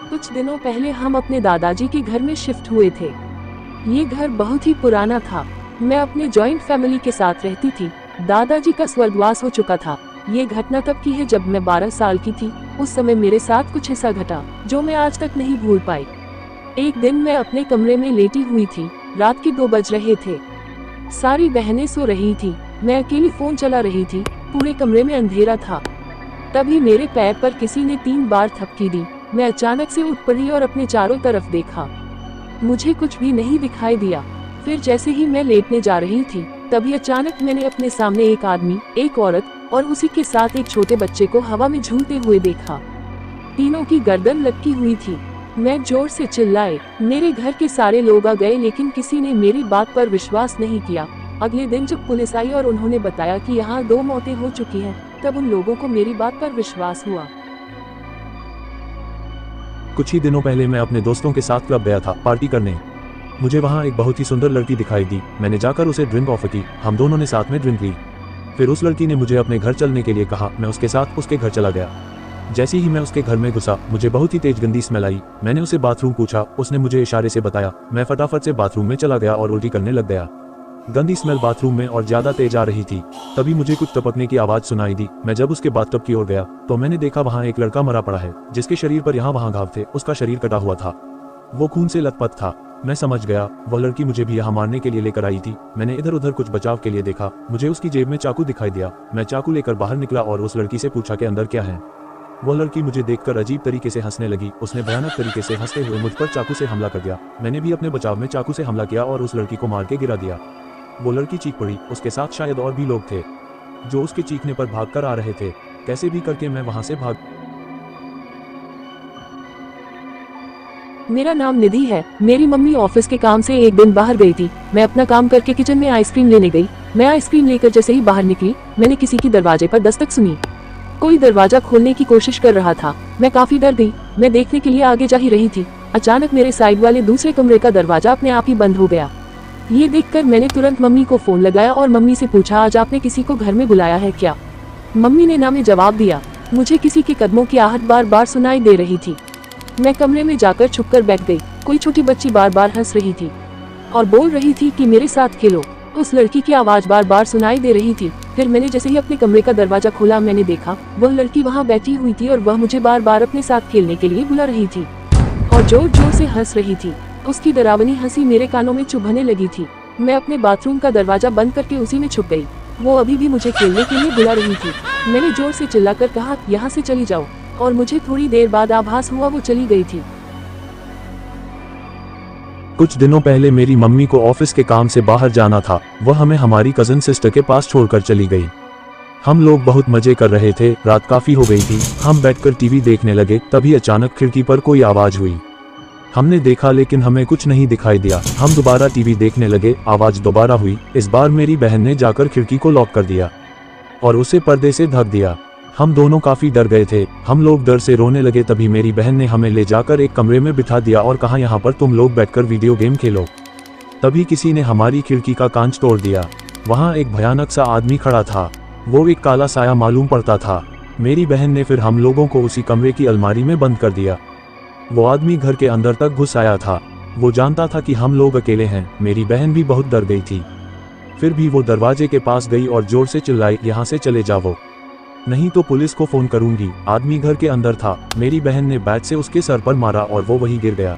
कुछ दिनों पहले हम अपने दादाजी के घर में शिफ्ट हुए थे। ये घर बहुत ही पुराना था। मैं अपने जॉइंट फैमिली के साथ रहती थी। दादाजी का स्वर्गवास हो चुका था। ये घटना तब की है जब मैं 12 साल की थी। उस समय मेरे साथ कुछ ऐसा घटा जो मैं आज तक नहीं भूल पाई। एक दिन मैं अपने कमरे में लेटी हुई थी। रात के 2 बज रहे थे। सारी बहनें सो रही थी। मैं अकेली फोन चला रही थी। पूरे कमरे में अंधेरा था। तभी मेरे पैर पर किसी ने 3 बार थपकी दी। मैं अचानक से उठ पड़ी और अपने चारों तरफ देखा। मुझे कुछ भी नहीं दिखाई दिया। फिर जैसे ही मैं लेटने जा रही थी, तभी अचानक मैंने अपने सामने एक आदमी, एक औरत और उसी के साथ एक छोटे बच्चे को हवा में झूलते हुए देखा। तीनों की गर्दन लटकी हुई थी। मैं जोर से चिल्लाए। मेरे घर के सारे लोग आ गए, लेकिन किसी ने मेरी बात पर विश्वास नहीं किया। अगले दिन जब पुलिस आई और उन्होंने बताया कि यहाँ 2 मौतें हो चुकी हैं, तब उन लोगों को मेरी बात पर विश्वास हुआ। कुछ ही दिनों पहले मैं अपने दोस्तों के साथ क्लब गया था पार्टी करने। मुझे वहाँ एक बहुत ही सुंदर लड़की दिखाई दी। मैंने जाकर उसे ड्रिंक ऑफर की। हम दोनों ने साथ में ड्रिंक ली। फिर उस लड़की ने मुझे अपने घर चलने के लिए कहा। मैं उसके साथ उसके घर चला गया। जैसे ही मैं उसके घर में घुसा, मुझे बहुत ही तेज गंदी स्मेल आई। मैंने उसे बाथरूम पूछा। उसने मुझे इशारे से बताया। मैं फटाफट से बाथरूम में चला गया और उल्टी करने लग गया। गंदी स्मेल बाथरूम में और ज्यादा तेज आ रही थी। तभी मुझे कुछ टपकने की आवाज सुनाई दी। मैं जब उसके बाथटब की ओर गया तो मैंने देखा वहाँ एक लड़का मरा पड़ा है, जिसके शरीर पर यहाँ वहाँ घाव थे। उसका शरीर कटा हुआ था। वो खून से लथपथ था। मैं समझ गया वह लड़की मुझे भी यहाँ मारने के लिए लेकर आई थी। मैंने इधर उधर कुछ बचाव के लिए देखा। मुझे उसकी जेब में चाकू दिखाई दिया। मैं चाकू लेकर बाहर निकला और उस लड़की से पूछा कि अंदर क्या है। वह लड़की मुझे देखकर अजीब तरीके से हंसने लगी। उसने भयानक तरीके से हंसते हुए मुझ पर चाकू से हमला कर दिया। मैंने भी अपने बचाव में चाकू से हमला किया और उस लड़की को मार के गिरा दिया। वो लड़की चीख पड़ी। उसके साथ शायद और भी लोग थे जो उसके चीखने पर भागकर आ रहे थे। कैसे भी करके मैं वहां से भाग। मेरा नाम निधि है। मेरी मम्मी ऑफिस के काम से एक दिन बाहर गई थी। मैं अपना काम करके किचन में आइसक्रीम लेने गई। मैं आइसक्रीम लेकर जैसे ही बाहर निकली, मैंने किसी की दरवाजे पर दस्तक सुनी। कोई दरवाजा खोलने की कोशिश कर रहा था। मैं काफी डर गई। मैं देखने के लिए आगे जा ही रही थी। अचानक मेरे साइड वाले दूसरे कमरे का दरवाजा अपने आप ही बंद हो गया। ये देखकर मैंने तुरंत मम्मी को फोन लगाया और मम्मी से पूछा, आज आपने किसी को घर में बुलाया है क्या? मम्मी ने ना में जवाब दिया। मुझे किसी के कदमों की आहट बार बार सुनाई दे रही थी। मैं कमरे में जाकर छुपकर बैठ गई। कोई छोटी बच्ची बार बार हंस रही थी और बोल रही थी कि मेरे साथ खेलो। उस लड़की की आवाज बार बार सुनाई दे रही थी। फिर मैंने जैसे ही अपने कमरे का दरवाजा खोला, मैंने देखा वह लड़की वहाँ बैठी हुई थी और वह मुझे बार बार अपने साथ खेलने के लिए बुला रही थी और जोर जोर से हंस रही थी। उसकी डरावनी हंसी मेरे कानों में चुभने लगी थी। मैं अपने बाथरूम का दरवाजा बंद करके उसी में छुप गई। वो अभी भी मुझे खेलने के लिए बुला रही थी। मैंने जोर से चिल्लाकर कहा, यहाँ से चली जाओ, और मुझे थोड़ी देर बाद आभास हुआ वो चली गई थी। कुछ दिनों पहले मेरी मम्मी को ऑफिस के काम से बाहर जाना था। वह हमें हमारी कजन सिस्टर के पास छोड़कर चली गई। हम लोग बहुत मजे कर रहे थे। रात काफी हो गई थी। हम बैठकर टीवी देखने लगे। तभी अचानक खिड़की पर कोई आवाज हुई। हमने देखा लेकिन हमें कुछ नहीं दिखाई दिया। हम दोबारा टीवी देखने लगे। आवाज दोबारा हुई। इस बार मेरी बहन ने जाकर खिड़की को लॉक कर दिया और उसे पर्दे से ढक दिया। हम दोनों काफी डर गए थे। हम लोग डर से रोने लगे। तभी मेरी बहन ने हमें ले जाकर एक कमरे में बिठा दिया और कहा, यहाँ पर तुम लोग बैठकर वीडियो गेम खेलो। तभी किसी ने हमारी खिड़की का कांच तोड़ दिया। वहाँ एक भयानक सा आदमी खड़ा था। वो एक काला साया मालूम पड़ता था। मेरी बहन ने फिर हम लोगों को उसी कमरे की अलमारी में बंद कर दिया। वो आदमी घर के अंदर तक घुस आया था। वो जानता था कि हम लोग अकेले हैं। मेरी बहन भी बहुत डर गई थी। फिर भी वो दरवाजे के पास गई और जोर से चिल्लाई, यहाँ से चले जाओ, नहीं तो पुलिस को फोन करूंगी। आदमी घर के अंदर था। मेरी बहन ने बैट से उसके सर पर मारा और वो वहीं गिर गया।